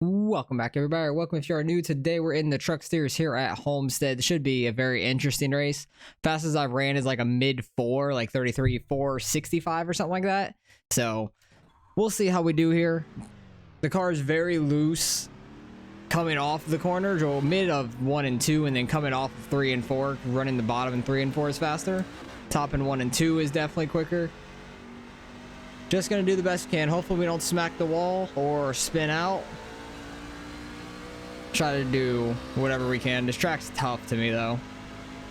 Welcome back, everybody. Welcome if you are new. Today we're in the truck steers here at Homestead. It should be a very interesting race. Fastest I've ran is like a mid 4, like 33, 465 or something like that. So we'll see how we do here. The car is very loose coming off the corners, or mid of 1 and 2, and then coming off of 3 and 4. Running the bottom in 3 and 4 is faster. Top in 1 and 2 is definitely quicker. Just gonna do the best we can. Hopefully we don't smack the wall or spin out. Try to do whatever we can. This track's tough to me though,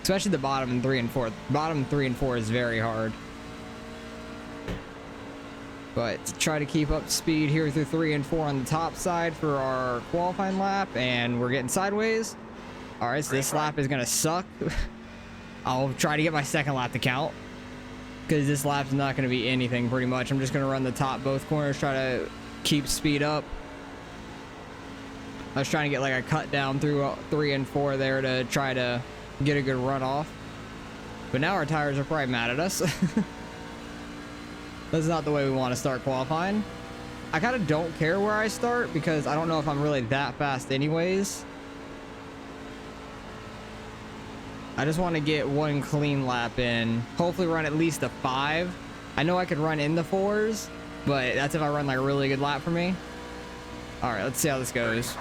especially the bottom in 3 and 4. Bottom 3 and 4 is very hard, but try to keep up speed here through 3 and 4 on the top side for our qualifying lap, and we're getting sideways. All right, so this lap is gonna suck. I'll try to get my second lap to count, because this lap's not gonna be anything pretty much. I'm just gonna run the top both corners, try to keep speed up. I was trying to get like a cut down through 3 and 4 there to try to get a good run off. But now our tires are probably mad at us. That's not the way we want to start qualifying. I kind of don't care where I start because I don't know if I'm really that fast anyways. I just want to get one clean lap in. Hopefully run at least a 5. I know I could run in the 4s, but that's if I run like a really good lap for me. All right, let's see how this goes.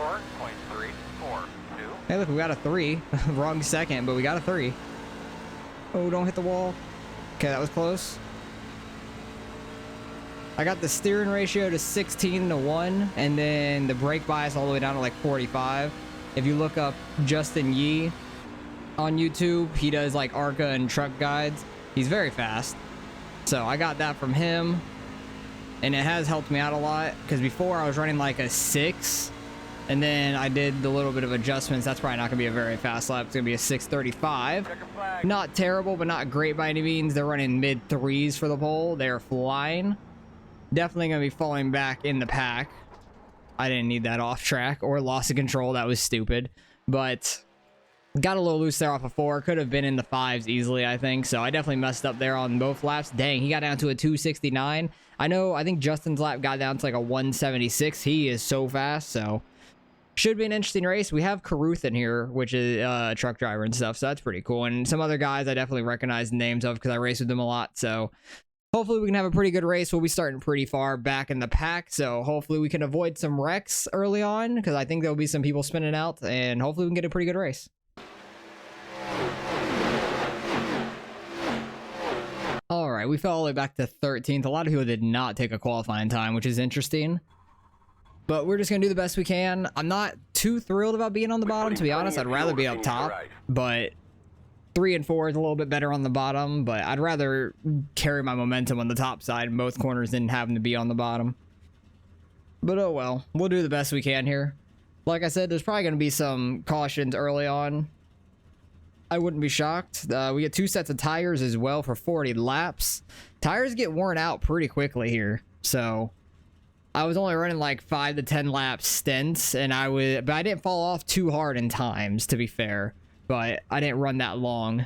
Hey, look, we got a 3. Wrong second, but we got a 3. Oh, don't hit the wall. Okay, that was close. I got the steering ratio to 16:1, and then the brake bias all the way down to like 45. If you look up Justin Yee on YouTube, he does like ARCA and truck guides. He's very fast. So I got that from him. And it has helped me out a lot, because before I was running like a 6, and then I did the little bit of adjustments. That's probably not gonna be a very fast lap. It's gonna be a 6:35. Not terrible, but not great by any means. They're running mid 3s for the pole. They're flying. Definitely gonna be falling back in the pack. I didn't need that off track or loss of control. That was stupid, but got a little loose there off of 4. Could have been in the 5s easily, I think. So I definitely messed up there on both laps. Dang, he got down to a 269. I think Justin's lap got down to like a 176. He is so fast, so should be an interesting race. We have Caruth in here, which is a truck driver and stuff, so that's pretty cool. And some other guys I definitely recognize the names of because I race with them a lot. So hopefully we can have a pretty good race. We'll be starting pretty far back in the pack, so hopefully we can avoid some wrecks early on, because I think there'll be some people spinning out, and hopefully we can get a pretty good race. All right, we fell all the way back to 13th. A lot of people did not take a qualifying time, which is interesting. But we're just going to do the best we can. I'm not too thrilled about being on the bottom, to be honest. I'd rather be up top. But 3 and 4 is a little bit better on the bottom. But I'd rather carry my momentum on the top side in both corners than having to be on the bottom. But oh well, we'll do the best we can here. Like I said, there's probably going to be some cautions early on. I wouldn't be shocked. We get 2 sets of tires as well for 40 laps. Tires get worn out pretty quickly here. So I was only running like 5 to 10 lap stints, and but I didn't fall off too hard in times, to be fair. But I didn't run that long.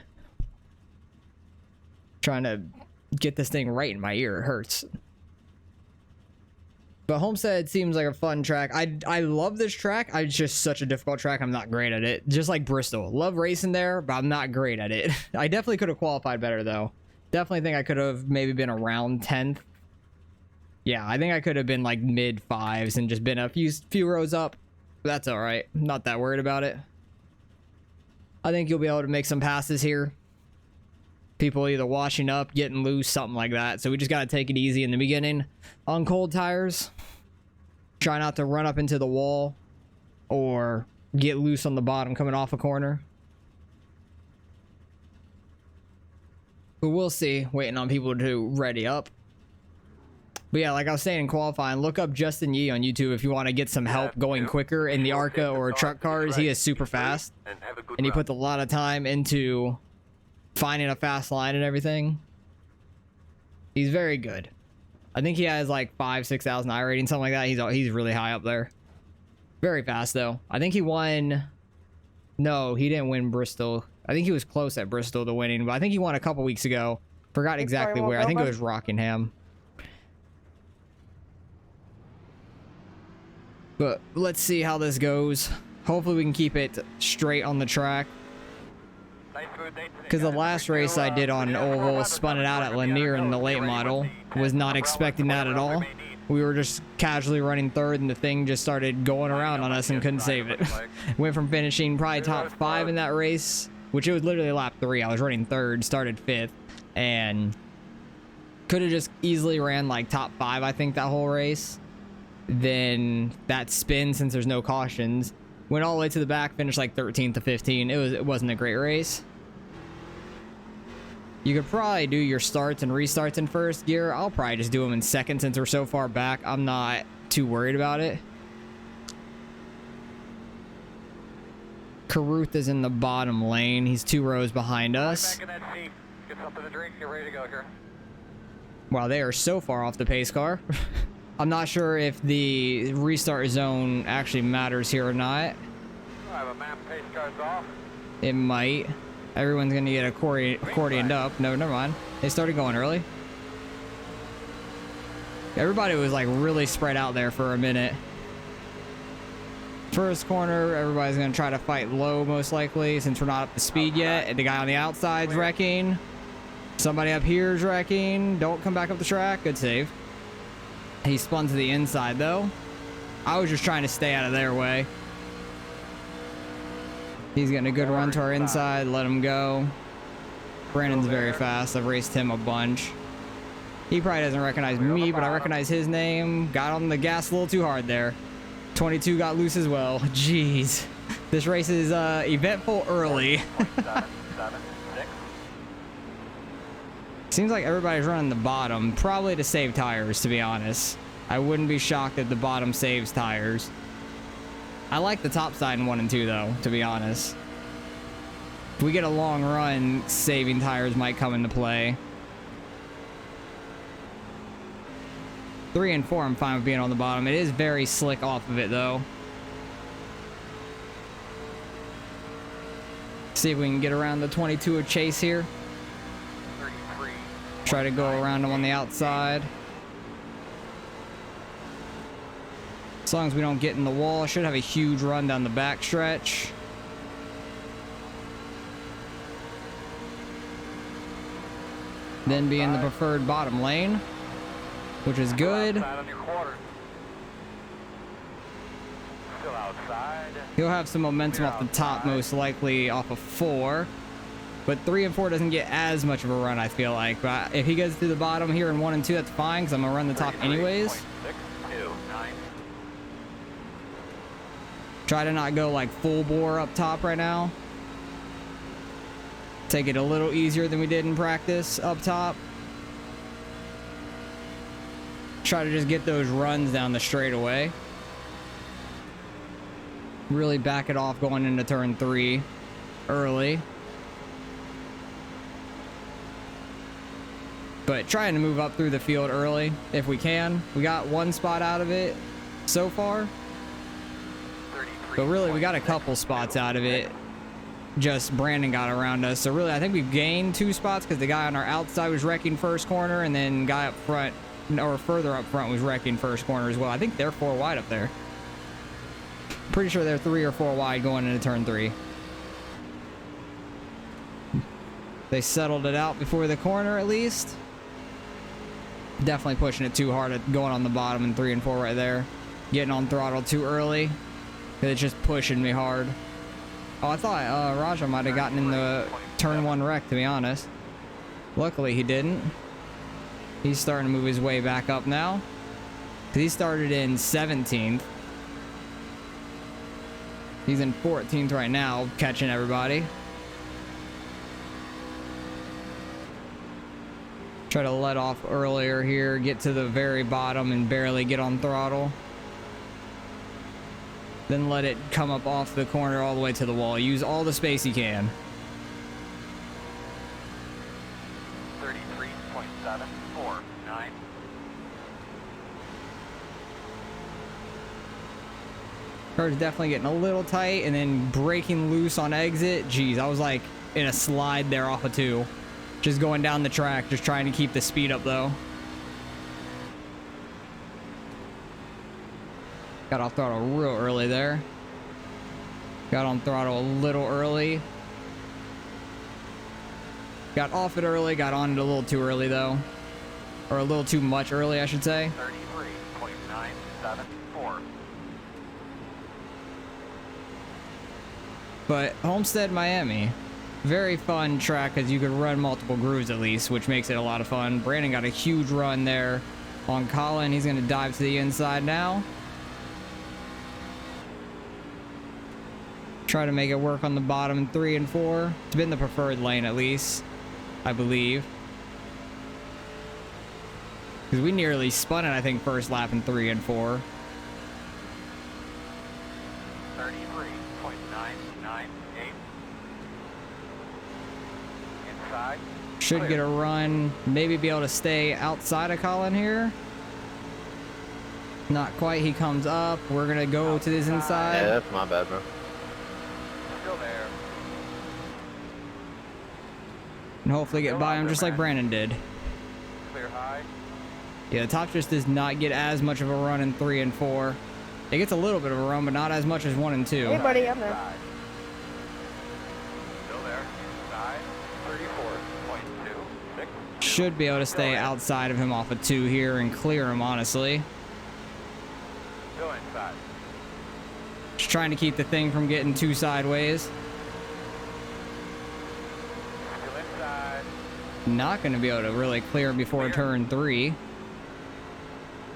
Trying to get this thing right in my ear. It hurts. But Homestead seems like a fun track. I love this track. It's just such a difficult track. I'm not great at it. Just like Bristol. Love racing there, but I'm not great at it. I definitely could have qualified better, though. Definitely think I could have maybe been around 10th. Yeah, I think I could have been like mid 5s and just been a few rows up. But that's all right. I'm not that worried about it. I think you'll be able to make some passes here. People either washing up, getting loose, something like that. So we just got to take it easy in the beginning on cold tires. Try not to run up into the wall or get loose on the bottom coming off a corner. But we'll see. Waiting on people to ready up. But yeah, like I was saying in qualifying, look up Justin Yee on YouTube if you want to get some help going quicker in the ARCA or truck cars. He is super fast, and he puts a lot of time into finding a fast line and everything. He's very good. I think he has like 5,000-6,000 iRating, something like that. He's really high up there. Very fast though. I think he won. No, he didn't win Bristol. I think he was close at Bristol to winning, but I think he won a couple weeks ago. Forgot exactly where. I think it was Rockingham. But let's see how this goes. Hopefully we can keep it straight on the track. Because the last race I did on oval, spun it out at Lanier in the late model, was not expecting that at all. We were just casually running third and the thing just started going around on us and couldn't save it. Went from finishing probably top 5 in that race, which it was literally lap 3. I was running third, started 5th, and could have just easily ran like top 5, I think, that whole race. Then that spin, since there's no cautions, went all the way to the back, finished like 13th to 15. It wasn't a great race. You could probably do your starts and restarts in first gear. I'll probably just do them in second since we're so far back. I'm not too worried about it. Caruth is in the bottom lane. He's 2 rows behind us. Get something to drink. Get ready to go here. Wow, they are so far off the pace car. I'm not sure if the restart zone actually matters here or not. I have a map. Pace car's off. It might. Everyone's gonna get accordioned up. No, never mind. They started going early. Everybody was like really spread out there for a minute. First corner, everybody's gonna try to fight low most likely since we're not up to speed yet. And the guy on the outside's wrecking. Somebody up here is wrecking. Don't come back up the track. Good save. He spun to the inside though. I was just trying to stay out of their way. He's getting a good run to our inside. Let him go. Brandon's very fast. I've raced him a bunch. He probably doesn't recognize me, but I recognize his name. Got on the gas a little too hard there. 22 got loose as well. Jeez. This race is eventful early. Seems like everybody's running the bottom, probably to save tires, to be honest. I wouldn't be shocked if the bottom saves tires. I like the top side in 1 and 2 though, to be honest. If we get a long run, saving tires might come into play. 3 and 4, I'm fine with being on the bottom. It is very slick off of it though. See if we can get around the 22 of Chase here. Try to go around him on the outside. As long as we don't get in the wall, should have a huge run down the back stretch. Then be in the preferred bottom lane, which is good. He'll have some momentum off the top, most likely off of 4. But 3 and 4 doesn't get as much of a run, I feel like. But if he goes through the bottom here in 1 and 2, that's fine, because I'm going to run the top anyways. Try to not go like full bore up top right now. Take it a little easier than we did in practice up top. Try to just get those runs down the straightaway. Really back it off going into turn 3 early. But trying to move up through the field early if we can. We got 1 spot out of it so far. But really, we got a couple spots out of it. Just Brandon got around us. So really, I think we've gained 2 spots because the guy on our outside was wrecking first corner, and then guy up front, or further up front, was wrecking first corner as well. I think they're 4 wide up there. Pretty sure they're 3 or 4 wide going into turn 3. They settled it out before the corner at least. Definitely pushing it too hard at going on the bottom in 3 and 4 right there. Getting on throttle too early. It's just pushing me hard. Oh, I thought Raja might have gotten in the turn 1 wreck, to be honest. Luckily, he didn't. He's starting to move his way back up now. He started in 17th. He's in 14th right now, catching everybody. Try to let off earlier here, get to the very bottom and barely get on throttle. Then let it come up off the corner all the way to the wall. Use all the space you can. 33.749. Car's definitely getting a little tight and then breaking loose on exit. Jeez, I was like in a slide there off of 2. Just going down the track, just trying to keep the speed up though. Got off throttle real early there. Got on throttle a little early. Got off it early, got on it a little too early though. Or a little too much early, I should say. 33.974. But Homestead, Miami. Very fun track because you could run multiple grooves at least, which makes it a lot of fun. Brandon got a huge run there on Colin. He's going to dive to the inside now. Try to make it work on the bottom 3 and 4. It's been the preferred lane at least, I believe. Because we nearly spun it, I think, first lap in 3 and 4. 33.998. Inside. Should Clear. get a run. Maybe be able to stay outside of Colin here. Not quite. He comes up. We're going to go to this inside. Yeah, that's my bad, bro. Still there. And hopefully get by him just like Brandon did. Clear high. Yeah, the top just does not get as much of a run in 3 and 4. It gets a little bit of a run, but not as much as 1 and 2. Hey, buddy, I'm there. Inside. Still there. Inside. 34.26. Should be able to stay outside of him off of 2 here and clear him, honestly. Still inside. Just trying to keep the thing from getting too sideways. Still inside. Not going to be able to really clear before turn 3.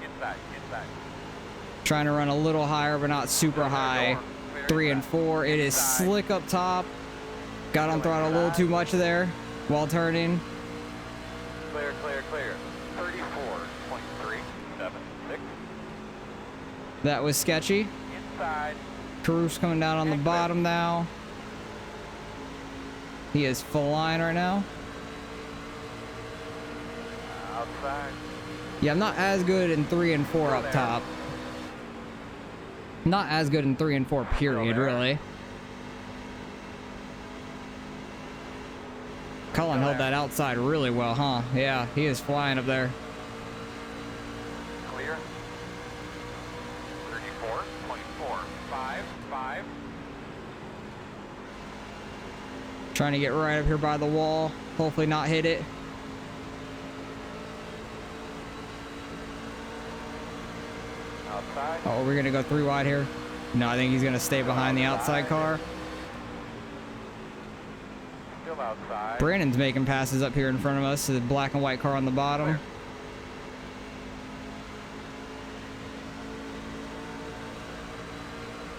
Inside. Inside. Trying to run a little higher, but not super high. 3 and 4. It is slick up top. Got on throttle a little too much there while turning. Clear, clear, clear. 34.376. That was sketchy. Inside. Caruth's coming down on the bottom now. He is flying right now. Outside. Yeah, I'm not as good in 3 and 4 up top. Not as good in 3 and 4, period, really. Colin held that outside really well, huh? Yeah, he is flying up there. Clear. 34.455. Trying to get right up here by the wall. Hopefully not hit it. Outside. Oh, we're going to go 3 wide here. No, I think he's going to stay behind the outside car. Still outside. Brandon's making passes up here in front of us to the black and white car on the bottom.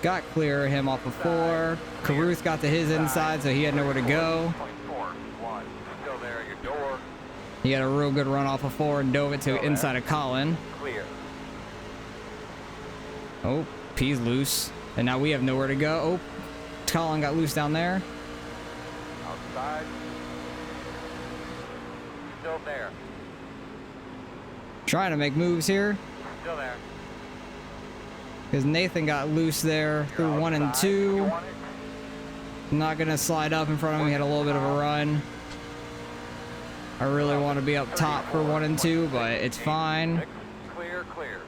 Got clear of him off of 4. Caruth got to his inside, so he had nowhere to go. 0.41. Still there at your door. He had a real good run off of 4 and dove it to inside of Colin. Clear. Oh, P's loose. And now we have nowhere to go. Oh, Colin got loose down there. Outside. Still there. Trying to make moves here. Still there. Because Nathan got loose there through 1 and 2. You want it? Not going to slide up in front of him. He had a little bit of a run. I really want to be up top for 1 and 2, but it's fine. Clear, clear.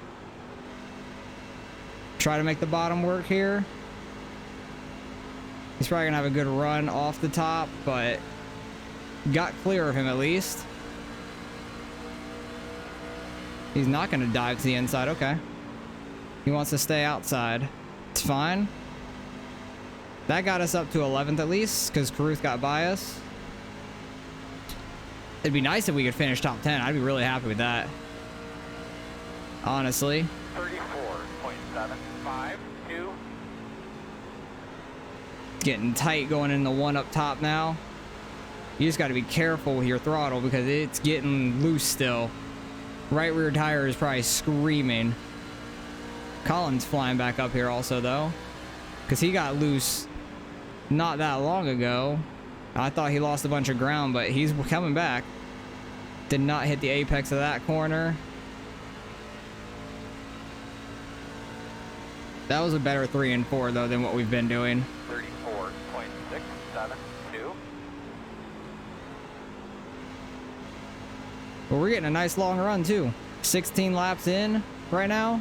Try to make the bottom work here. He's probably going to have a good run off the top, but got clear of him at least. He's not going to dive to the inside. Okay. He wants to stay outside. It's fine. That got us up to 11th at least, because Caruth got by us. It'd be nice if we could finish top 10. I'd be really happy with that. Honestly. 34.752. Getting tight going in the 1 up top now. You just got to be careful with your throttle because it's getting loose still. Right rear tire is probably screaming. Colin's flying back up here also though, because he got loose not that long ago. I thought he lost a bunch of ground, but he's coming back. Did not hit the apex of that corner. That was a better 3 and 4 though than what we've been doing. 34.672. But we're getting a nice long run too. 16 laps in right now.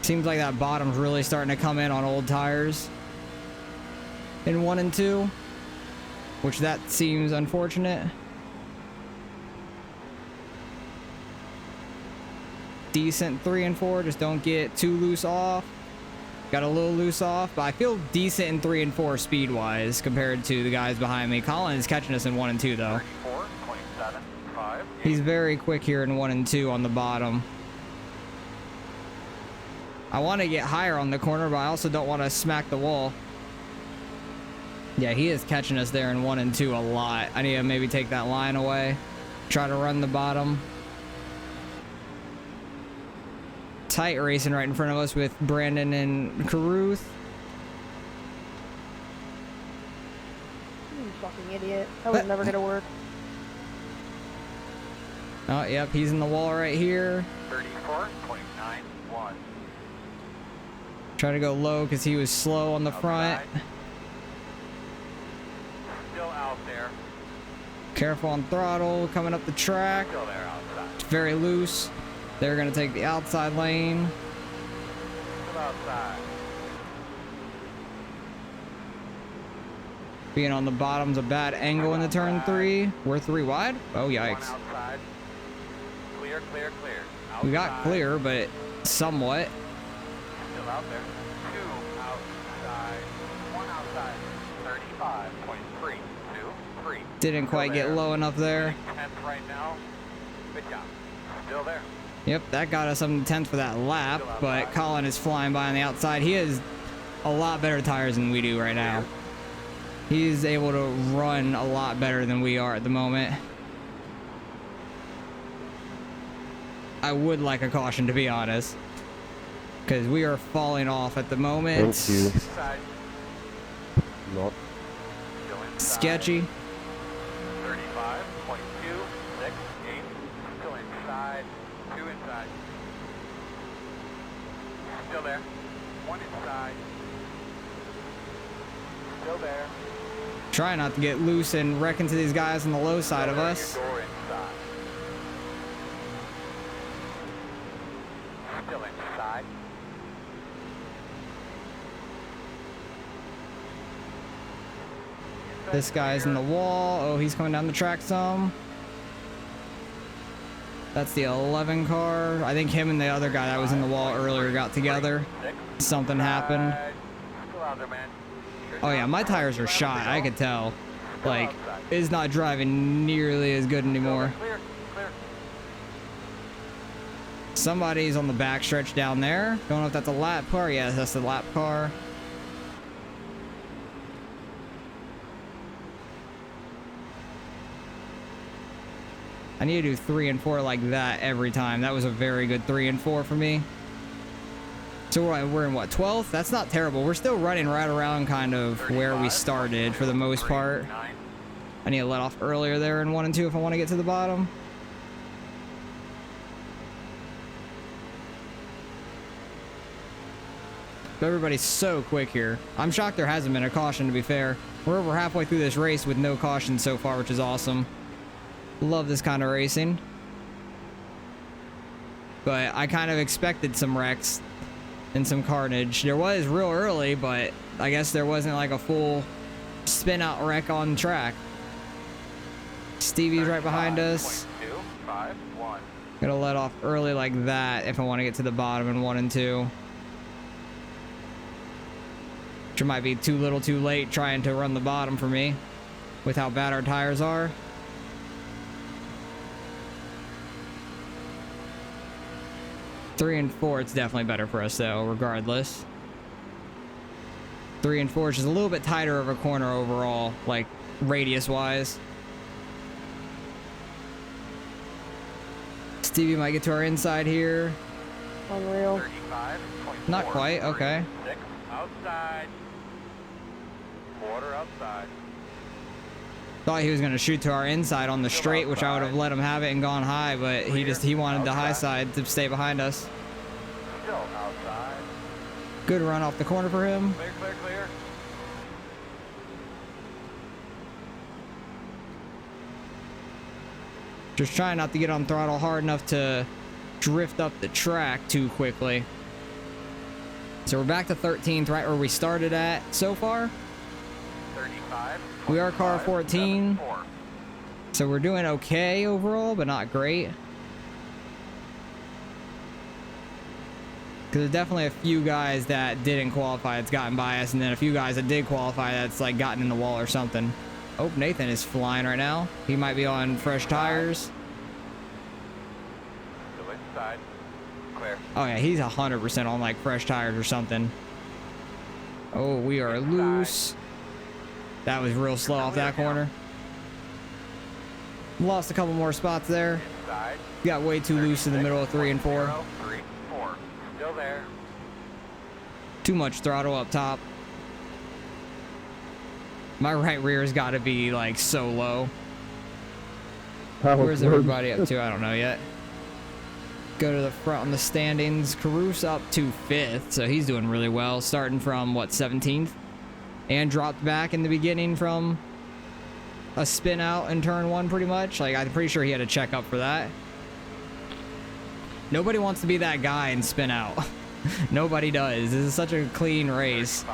Seems like that bottom's really starting to come in on old tires in 1 and 2, which that seems unfortunate. Decent 3 and 4, just don't get too loose off. Got a little loose off, but I feel decent in 3 and 4 speed wise compared to the guys behind me. Colin is catching us in 1 and 2 though. 27.5. He's very quick here in 1 and 2 on the bottom. I want to get higher on the corner, but I also don't want to smack the wall. Yeah, he is catching us there in 1 and 2 a lot. I need to maybe take that line away. Try to run the bottom. Tight racing right in front of us with Brandon and Caruth. You fucking idiot. That was never gonna work. Oh, yep, he's in the wall right here. 34.91. Try to go low because he was slow on the front. Outside. Still out there. Careful on throttle, coming up the track. Still there outside. It's very loose. They're going to take the outside lane. Still outside. Being on the bottom's a bad angle in the turn 3. We're 3 wide? Oh, One yikes. outside. Clear, clear, clear. We got Outside. clear, but somewhat. Still out there. 2 outside. 1 outside. 35.323. Didn't quite get low enough there. 10th right now. Good job. Still there. Yep, that got us some 10th for that lap, but Colin is flying by on the outside. He has a lot better tires than we do right now. He's able to run a lot better than we are at the moment. I would like a caution, to be honest, because we are falling off at the moment. Thank you. Inside. Not. Still inside. Sketchy. 35.268. Still inside. 2 inside. Still there. 1 inside. Still there. Try not to get loose and wreck into these guys on the low side of Still there. us. Your door inside. Still inside. This guy's in the wall. Oh, he's coming down the track some. That's the 11 car. I think him and the other guy that was in the wall earlier got together. Something happened. Still out there, man. Oh yeah, my tires are shot. I could tell. Like, it's not driving nearly as good anymore. Clear, clear. Somebody's on the back stretch down there. Don't know if that's a lap car. Yes, that's the lap car. I need to do 3 and 4 like that every time. That was a very good 3 and 4 for me. So we're in what, 12th? That's not terrible. We're still running right around kind of where we started for the most part. I need to let off earlier there in 1 and 2 if I want to get to the bottom. But everybody's so quick here. I'm shocked there hasn't been a caution, to be fair. We're over halfway through this race with no caution so far, which is awesome. Love this kind of racing. But I kind of expected some wrecks and some carnage. There was real early, but I guess there wasn't like a full spin out wreck on track. Stevie's right behind us. 251. Gotta let off early like that if I want to get to the bottom in 1 and 2. Which might be too little too late trying to run the bottom for me with how bad our tires are. Three and 4, it's definitely better for us though, regardless. 3 and 4 is just a little bit tighter of a corner overall, like radius wise. Stevie might get to our inside here. Unreal. 35.4. Not quite, okay. 6 outside. Quarter outside. Thought he was gonna shoot to our inside on the straight, which I would have let him have it and gone high, but he wanted the high side to stay behind us. Still outside. Good run off the corner for him. Clear, clear, clear. Just trying not to get on throttle hard enough to drift up the track too quickly. So we're back to 13th, right where we started at so far. 35. We are car 14. So we're doing okay overall, but not great. Because there's definitely a few guys that didn't qualify that's gotten by us, and then a few guys that did qualify that's like gotten in the wall or something. Oh, Nathan is flying right now. He might be on fresh tires. Still inside. Clear. Oh yeah, he's 100% on like fresh tires or something. Oh, we are loose. That was real slow off that corner. Lost a couple more spots there. Inside. Got way too loose in the middle of 3 and 4. 3, 4. Still there. Too much throttle up top. My right rear's got to be like so low. Where's everybody up to? I don't know yet. Go to the front on the standings. Caruso up to 5th, so he's doing really well. Starting from, what, 17th? And dropped back in the beginning from a spin out in turn 1 pretty much. Like, I'm pretty sure he had to check up for that. Nobody wants to be that guy and spin out. Nobody does. This is such a clean race.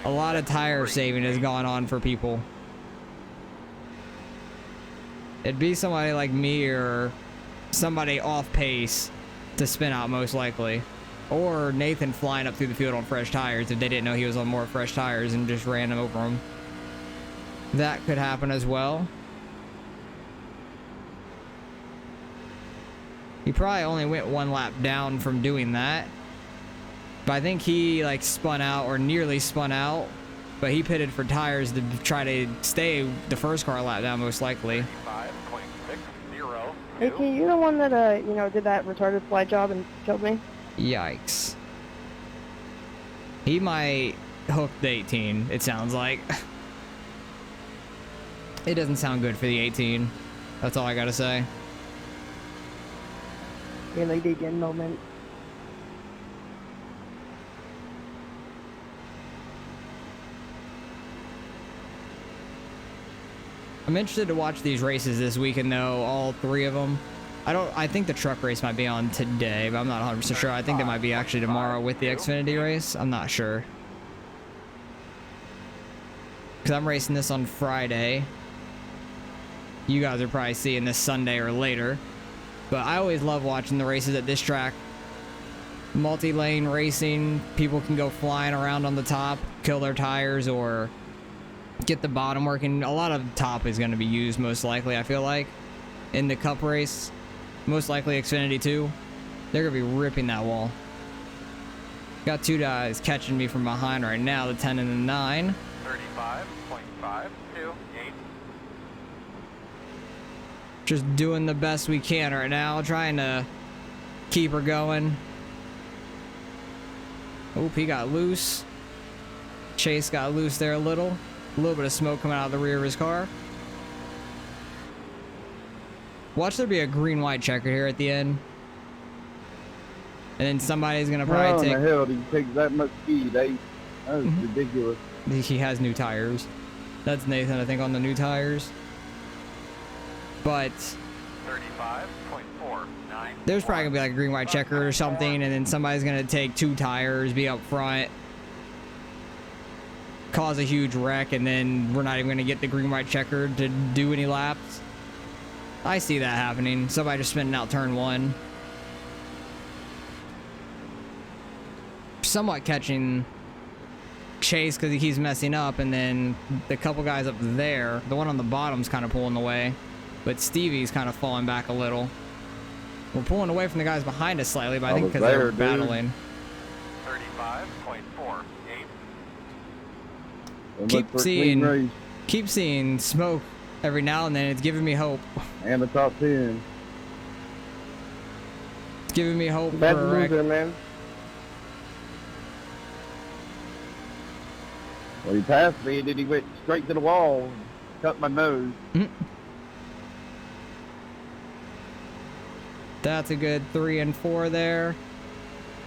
A lot of tire saving has gone on for people. It'd be somebody like me or somebody off pace to spin out most likely. Or Nathan flying up through the field on fresh tires if they didn't know he was on more fresh tires and just ran him over them. That could happen as well. He probably only went 1 lap down from doing that. But I think he like spun out or nearly spun out. But he pitted for tires to try to stay the first car lap down most likely. 5.60. Hey, Key, you the one that, you know, did that retarded fly job and killed me? Yikes. He might hook the 18, it sounds like. It doesn't sound good for the 18. That's all I gotta say. Really begin moment. I'm interested to watch these races this weekend though, all 3 of them. I think the truck race might be on today, but I'm not 100% sure. I think it might be actually tomorrow with the Xfinity race. I'm not sure. Because I'm racing this on Friday. You guys are probably seeing this Sunday or later. But I always love watching the races at this track. Multi-lane racing. People can go flying around on the top, kill their tires, or get the bottom working. A lot of top is going to be used most likely, I feel like, in the Cup race. Most likely Xfinity 2. They're going to be ripping that wall. Got 2 guys catching me from behind right now, the 10 and the 9. 35.528. Just doing the best we can right now, trying to keep her going. Oop, he got loose. Chase got loose there a little. A little bit of smoke coming out of the rear of his car. Watch there be a green-white checker here at the end. And then somebody's going to probably take... How in the hell do you take that much speed, eh? That is ridiculous. He has new tires. That's Nathan, I think, on the new tires. But 35.494. there's probably going to be like a green-white checker or something, and then somebody's going to take 2 tires, be up front, cause a huge wreck, and then we're not even going to get the green-white checker to do any laps. I see that happening. Somebody just spinning out turn 1. Somewhat catching Chase because he's messing up, and then the couple guys up there, the one on the bottom's kind of pulling away, but Stevie's kind of falling back a little. We're pulling away from the guys behind us slightly, but I think because they're battling. 35.48. Keep seeing smoke every now and then. It's giving me hope. And the top 10. It's giving me hope Bad for a wreck. loser, man. Well, he passed me, and then he went straight to the wall, cut my nose. That's a good 3 and 4 there.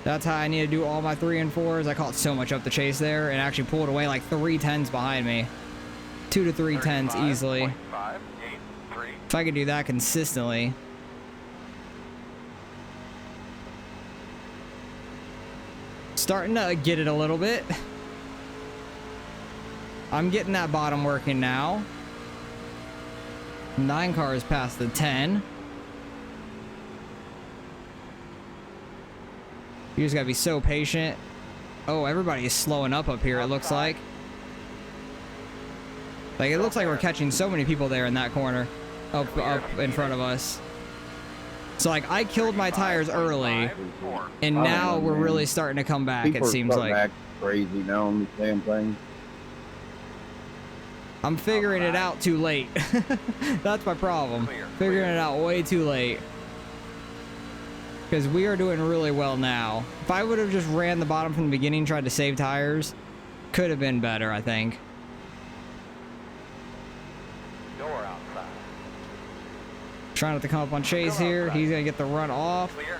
That's how I need to do all my 3 and 4s. I caught so much up the chase there and actually pulled away like 3 10s behind me. 2 to 3 10s easily. If I could do that Starting to get it a little bit. I'm getting that bottom working now. 9 cars past the 10. You just gotta be so patient. Oh, everybody is slowing up here, it looks like. Like, it looks like we're catching so many people there in that corner. Up in front of us. So, like, I killed my tires early. And now we're really starting to come back, it seems like. Back crazy now on the damn thing. I'm figuring it out too late. That's my problem. Figuring it out way too late. Because we are doing really well now. If I would have just ran the bottom from the beginning, tried to save tires, could have been better, I think. Door outside. Trying not to come up on Chase here. He's going to get the run off. Clear.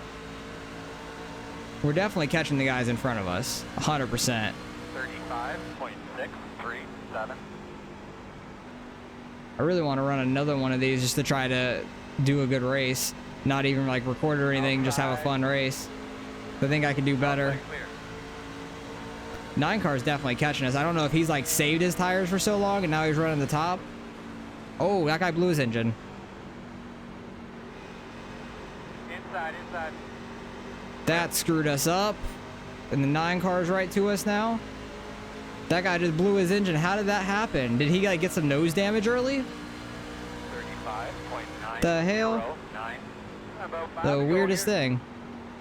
We're definitely catching the guys in front of us. 100%. 35.637. I really want to run another one of these just to try to do a good race. Not even like record or anything, just have a fun race. I think I could do better. 9 car's definitely catching us. I don't know if he's like saved his tires for so long and now he's running the top. Oh, that guy blew his engine. Inside. That screwed us up. And the 9 car's right to us now. That guy just blew his engine. How did that happen? Did he like get some nose damage early? 35.9. The hell? The weirdest thing.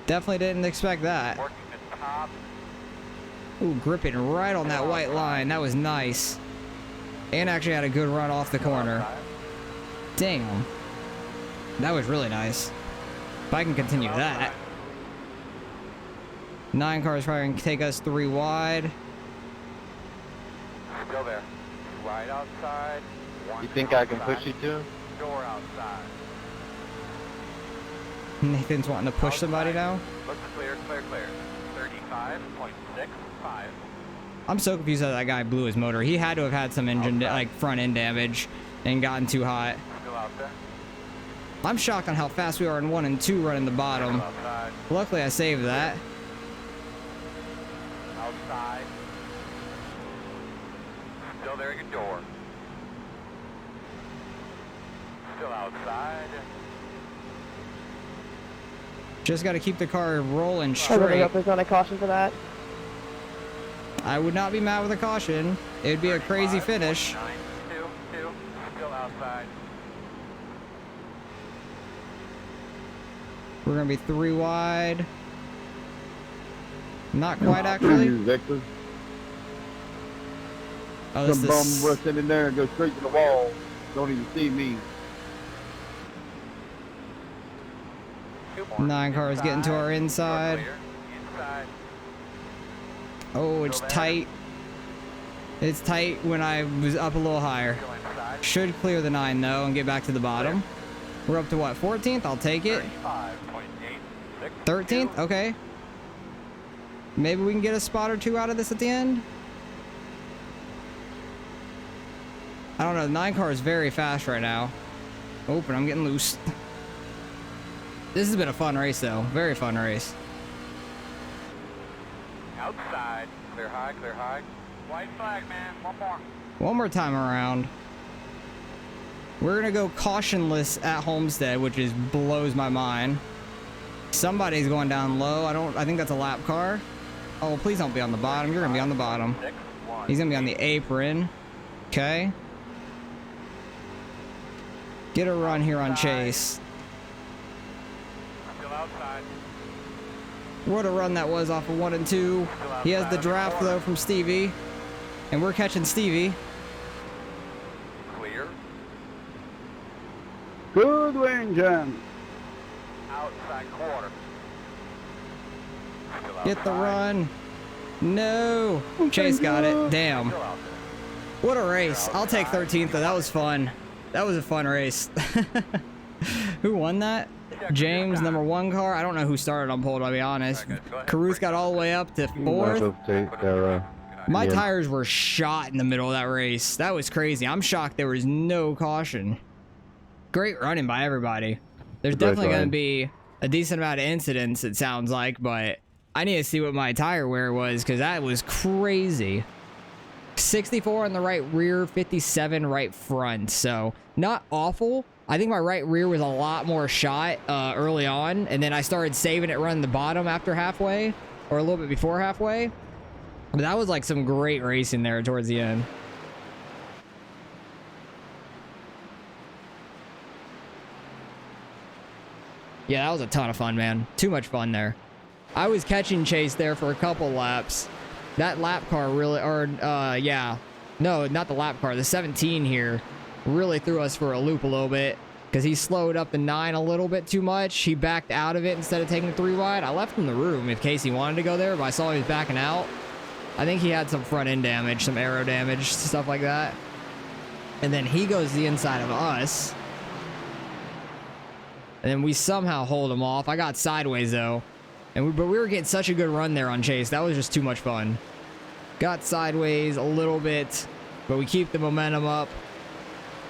Definitely didn't expect that. Working the top. Ooh, gripping right on that white line. That was nice. And actually had a good run off the corner. Damn. That was really nice. If I can continue that. 9 cars probably can take us 3 wide. Still there. Right outside. You think I can push you to him? Door outside. Nathan's wanting to push somebody now. Looks clear. 35.65. I'm so confused that guy blew his motor. He had to have had some engine, like front end damage and gotten too hot. Still out there. I'm shocked on how fast we are in 1 and 2 running the bottom. Outside. Luckily I saved that. Outside. Still there at your door. Still outside. Just got to keep the car rolling I really straight. hope there's not a caution for that. I would not be mad with a caution. It would be a crazy finish. 9.22. Still outside. We're going to be 3 wide. Not quite, actually. Victor. Oh, this Some bum is... rusting in there and go straight to the wall. Don't even see me. 2 more. 9 cars getting to our inside. Clear. Inside. Oh, it's tight. It's tight when I was up a little higher. Still inside. Should clear the 9, though, and get back to the bottom. We're up to, what, 14th? I'll take it. 35.862. 13th? Okay. Maybe we can get a spot or 2 out of this at the end. I don't know. The 9 car is very fast right now. Oh, but I'm getting loose. This has been a fun race, though. Very fun race. Outside. Clear high. White flag, man. One more. One more time around. We're going to go cautionless at Homestead, which is blows my mind. Somebody's going down low. I think that's a lap car. Oh, please don't be on the bottom. You're going to be on the bottom. 6-1. He's going to be on the apron. Okay. Get a run here on Chase. Still outside. What a run that was off of 1 and 2. He has the draft, though, from Stevie. And we're catching Stevie. Clear. Good win, John. Outside quarter. Still Get the outside. run. No. Chase got it. Damn. Still out there. What a race. I'll take 13th, though. That was fun. That was a fun race. Who won that? James, number 1 car. I don't know who started on pole, to be honest. Caruth got all the way up to 4th. My tires were shot in the middle of that race. That was crazy. I'm shocked there was no caution. Great running by everybody. There's definitely going to be a decent amount of incidents, it sounds like, but I need to see what my tire wear was because that was crazy. 64 on the right rear, 57 right front. So not awful. I think my right rear was a lot more shot early on. And then I started saving it running the bottom after halfway or a little bit before halfway. But that was like some great racing there towards the end. Yeah, that was a ton of fun, man. Too much fun there. I was catching Chase there for a couple laps. That lap car really, yeah. No, not the lap car. The 17 here really threw us for a loop a little bit because he slowed up the 9 a little bit too much. He backed out of it instead of taking the 3 wide. I left him the room in case he wanted to go there, but I saw he was backing out. I think he had some front end damage, some aero damage, stuff like that. And then he goes the inside of us. And then we somehow hold him off. I got sideways though. But we were getting such a good run there on Chase. That was just too much fun. Got sideways a little bit, but we keep the momentum up.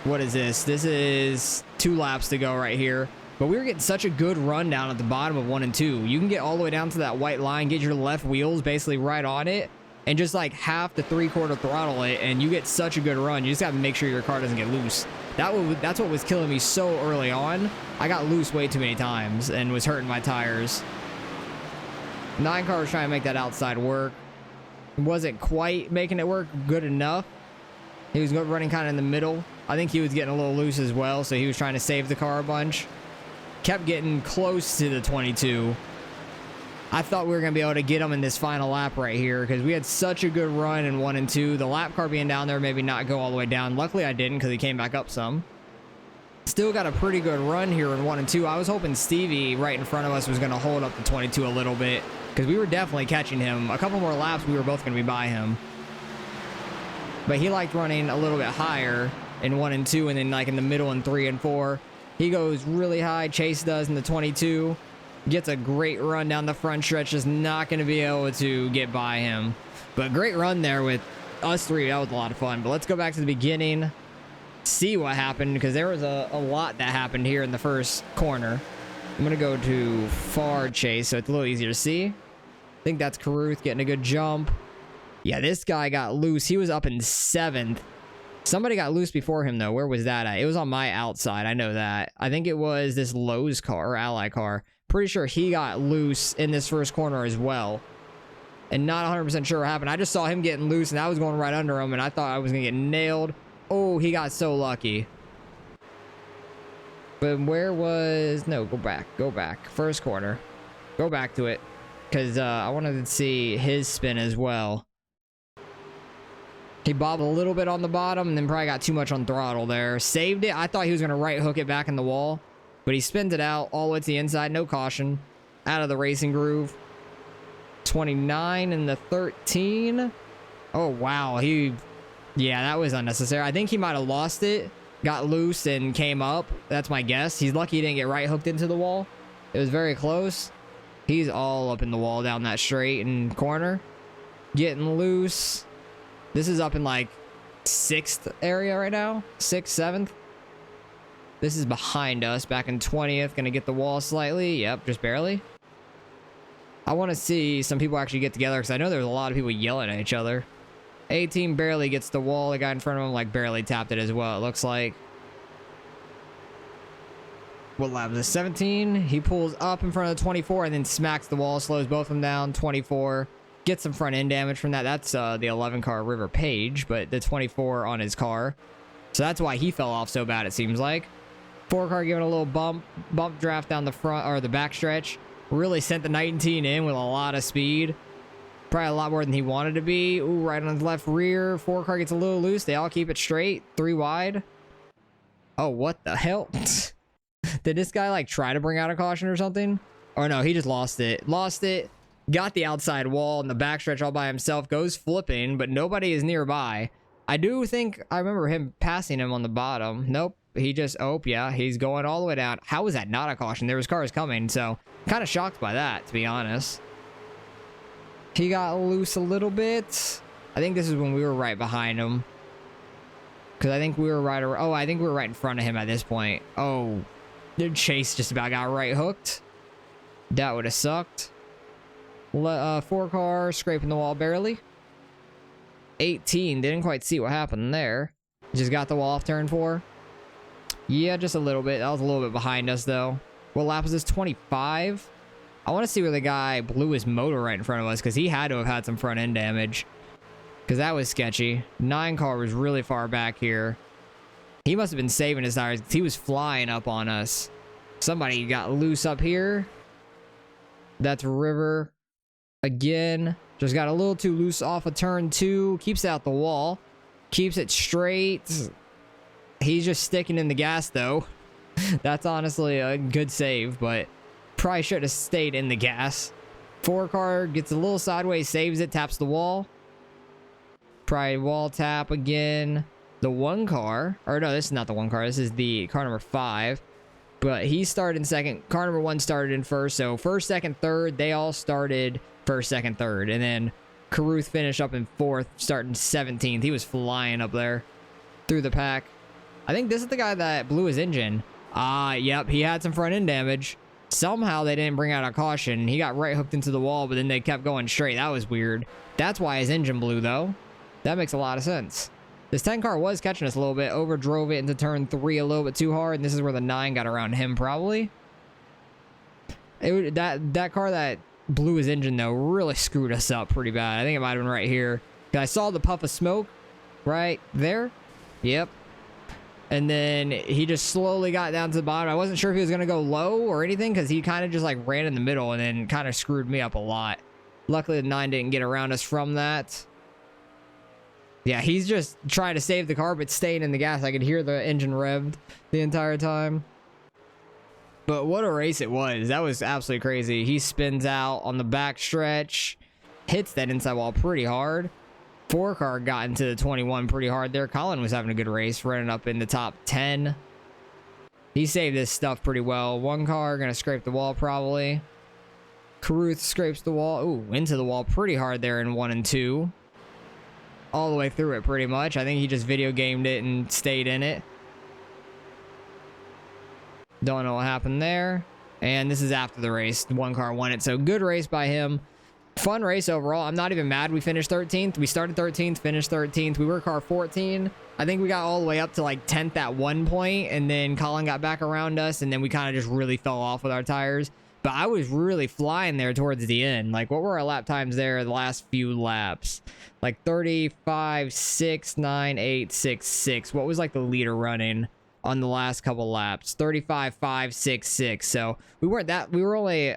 What is this? This is 2 laps to go right here. But we were getting such a good run down at the bottom of 1 and 2. You can get all the way down to that white line, get your left wheels basically right on it, and just like half to 3/4 throttle it, and you get such a good run. You just got to make sure your car doesn't get loose. That's what was killing me so early on. I got loose way too many times and was hurting my tires. 9 car was trying to make that outside work. Wasn't quite making it work good enough. He was running kind of in the middle. I think he was getting a little loose as well, so he was trying to save the car a bunch. Kept getting close to the 22. I thought we were going to be able to get him in this final lap right here because we had such a good run in 1 and 2. The lap car being down there maybe not go all the way down. Luckily I didn't because he came back up some. Still got a pretty good run here in 1 and 2. I was hoping Stevie right in front of us was going to hold up the 22 a little bit because we were definitely catching him. A couple more laps, we were both going to be by him. But he liked running a little bit higher in 1 and 2, and then like in the middle in 3 and 4. He goes really high. Chase does in the 22. Gets a great run down the front stretch. Just not going to be able to get by him. But great run there with us 3. That was a lot of fun. But let's go back to the beginning. See what happened because there was a lot that happened here in the first corner. I'm going to go to far Chase so it's a little easier to see. I think that's Caruth getting a good jump. Yeah, this guy got loose. He was up in 7th. Somebody got loose before him, though. Where was that at? It was on my outside. I know that. I think it was this Lowe's car or Ally car. Pretty sure he got loose in this first corner as well. And not 100% sure what happened. I just saw him getting loose, and I was going right under him, and I thought I was going to get nailed. Oh, he got so lucky. But where was... No, go back. Go back. First corner. Go back to it. Because I wanted to see his spin as well. He bobbed a little bit on the bottom and then probably got too much on throttle there. Saved it. I thought he was going to right hook it back in the wall. But he spins it out all the way to the inside. No caution. Out of the racing groove. 29 and the 13. Oh, wow. Yeah, that was unnecessary. I think he might have lost it. Got loose and came up. That's my guess. He's lucky he didn't get right hooked into the wall. It was very close. He's all up in the wall down that straight and corner. Getting loose. This is up in like 6th area right now. 6th, 7th. This is behind us. Back in 20th. Gonna get the wall slightly. Yep, just barely. I want to see some people actually get together because I know there's a lot of people yelling at each other. 18 barely gets the wall. The guy in front of him like barely tapped it as well, it looks like. What lap is this? 17. He pulls up in front of the 24 and then smacks the wall. Slows both of them down. 24. Gets some front end damage from that. That's the 11 car River Page, but the 24 on his car. So that's why he fell off so bad, it seems like. 4 car giving a little bump draft down the front or the back stretch. Really sent the 19 in with a lot of speed. Probably a lot more than he wanted to be. Ooh, right on his left rear. 4 car gets a little loose. They all keep it straight. 3 wide. Oh, what the hell? Did this guy like try to bring out a caution or something? Or no, he just lost it. Lost it. Got the outside wall and the backstretch all by himself. Goes flipping, but nobody is nearby. I do think I remember him passing him on the bottom. Nope. He just, oh, yeah, he's going all the way down. How is that not a caution? There was cars coming, so kind of shocked by that, to be honest. He got loose a little bit. I think this is when we were right behind him. Because I think we were right, oh, I think we were right in front of him at this point. Oh, the Chase just about got right hooked. That would have sucked. Four car scraping the wall barely. 18, didn't quite see what happened there. Just got the wall off turn 4. Yeah, just a little bit. That was a little bit behind us though. What lap was this? 25? I want to see where the guy blew his motor right in front of us, because he had to have had some front end damage, because that was sketchy. 9 car was really far back here. He must have been saving his tires. He was flying up on us. Somebody got loose up here. That's River again. Just got a little too loose off of turn 2. Keeps out the wall. Keeps it straight. He's just sticking in the gas though. That's honestly a good save, but probably should have stayed in the gas. 4 car gets a little sideways, saves it, taps the wall. Probably wall tap again. The 1 car, or no, this is not the 1 car. This is the car number 5. But he started in second. Car number 1 started in first. So first, second, third, they all started first, second, third. And then Caruth finished up in 4th, starting 17th. He was flying up there through the pack. I think this is the guy that blew his engine. Yep, he had some front end damage. Somehow they didn't bring out a caution. He got right hooked into the wall, but then they kept going straight. That was weird. That's why his engine blew, though. That makes a lot of sense. This 10 car was catching us a little bit. Overdrove it into turn 3 a little bit too hard, and this is where the 9 got around him, probably. That car that blew his engine, though, really screwed us up pretty bad. I think it might have been right here. I saw the puff of smoke right there. Yep. And then he just slowly got down to the bottom. I wasn't sure if he was going to go low or anything, because he kind of just like ran in the middle and then kind of screwed me up a lot. Luckily, the 9 didn't get around us from that. Yeah, he's just trying to save the car, but staying in the gas. I could hear the engine revved the entire time. But what a race it was. That was absolutely crazy. He spins out on the back stretch, hits that inside wall pretty hard. 4 car got into the 21 pretty hard there. Colin was having a good race, running up in the top 10. He saved this stuff pretty well. 1 car gonna scrape the wall probably. Caruth scrapes the wall. Ooh, into the wall pretty hard there in 1 and 2. All the way through it pretty much. I think he just video gamed it and stayed in it. Don't know what happened there. And this is after the race. 1 car won it. So good race by him. Fun race overall. I'm not even mad we finished 13th. We started 13th, finished 13th. We were car 14. I think we got all the way up to like 10th at one point, and then Colin got back around us, and then we kind of just really fell off with our tires. But I was really flying there towards the end. Like, what were our lap times there the last few laps? Like 35, 6, 9, 8, 6, 6. What was like the leader running on the last couple laps? 35, 5, 6, 6. So we weren't that, we were only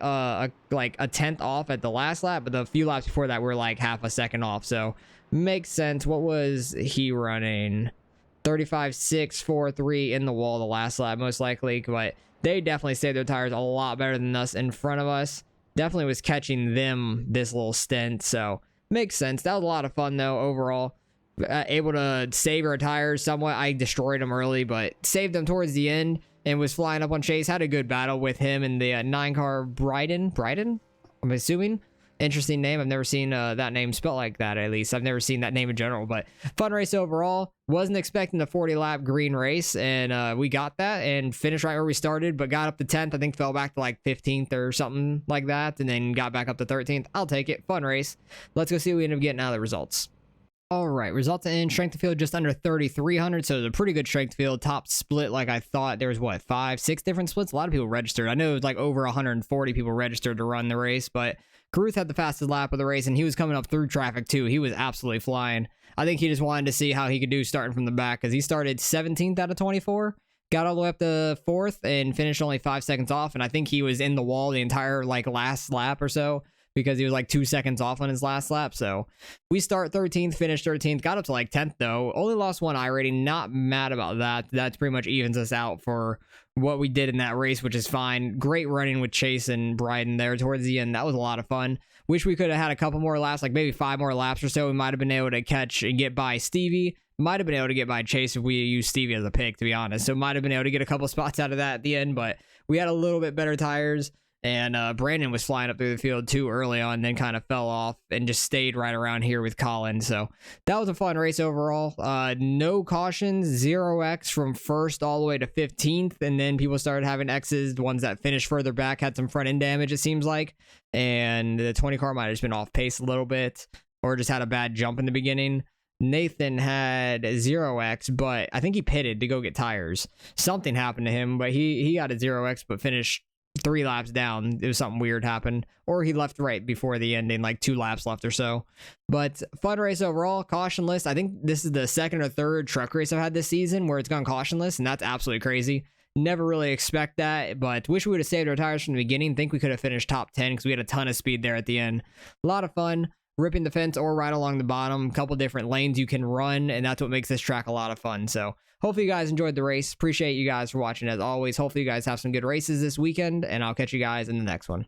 like a 10th off at the last lap, but the few laps before that were like half a second off. So makes sense. What was he running? 35, 6, 4, 3 in the wall the last lap, most likely. But they definitely saved their tires a lot better than us in front of us. Definitely was catching them this little stint. So makes sense. That was a lot of fun though overall. Able to save our tires somewhat. I destroyed them early, but saved them towards the end and was flying up on Chase. Had a good battle with him and the 9 car Bryden, I'm assuming. Interesting name. I've never seen that name spelled like that, at least. I've never seen that name in general, but fun race overall. Wasn't expecting the 40 lap green race, and we got that and finished right where we started, but got up to 10th. I think fell back to like 15th or something like that, and then got back up to 13th. I'll take it. Fun race. Let's go see what we end up getting out of the results. All right, results in strength of field just under 3,300, so it was a pretty good strength of field. Top split like I thought. There was what, 5, 6 different splits? A lot of people registered. I know it was like over 140 people registered to run the race, but Caruth had the fastest lap of the race, and he was coming up through traffic too. He was absolutely flying. I think he just wanted to see how he could do starting from the back, because he started 17th out of 24, got all the way up to 4th, and finished only 5 seconds off, and I think he was in the wall the entire like last lap or so, because he was like 2 seconds off on his last lap. So we start 13th, finished 13th, got up to like 10th though. Only lost 1 iRating. Not mad about that. That's pretty much evens us out for what we did in that race, which is fine. Great running with Chase and Bryden there towards the end. That was a lot of fun. Wish we could have had a couple more laps, like maybe 5 more laps or so. We might have been able to catch and get by Stevie. Might have been able to get by Chase if we used Stevie as a pick, to be honest. So might have been able to get a couple spots out of that at the end, but we had a little bit better tires. And Brandon was flying up through the field too early on, then kind of fell off and just stayed right around here with Colin. So that was a fun race overall. No cautions, 0x from first all the way to 15th. And then people started having X's. The ones that finished further back had some front end damage, it seems like. And the 20 car might have just been off pace a little bit or just had a bad jump in the beginning. Nathan had 0x, but I think he pitted to go get tires. Something happened to him, but he got a 0x, but finished 3 laps down. It was something weird happened, or he left right before the ending, like 2 laps left or so. But fun race overall. Cautionless. I think this is the second or third truck race I've had this season where it's gone cautionless, and that's absolutely crazy. Never really expect that, but wish we would have saved our tires from the beginning. Think we could have finished top 10 because we had a ton of speed there at the end. A lot of fun. Ripping the fence or right along the bottom. A couple different lanes you can run, and that's what makes this track a lot of fun. So hopefully you guys enjoyed the race. Appreciate you guys for watching as always. Hopefully you guys have some good races this weekend, and I'll catch you guys in the next one.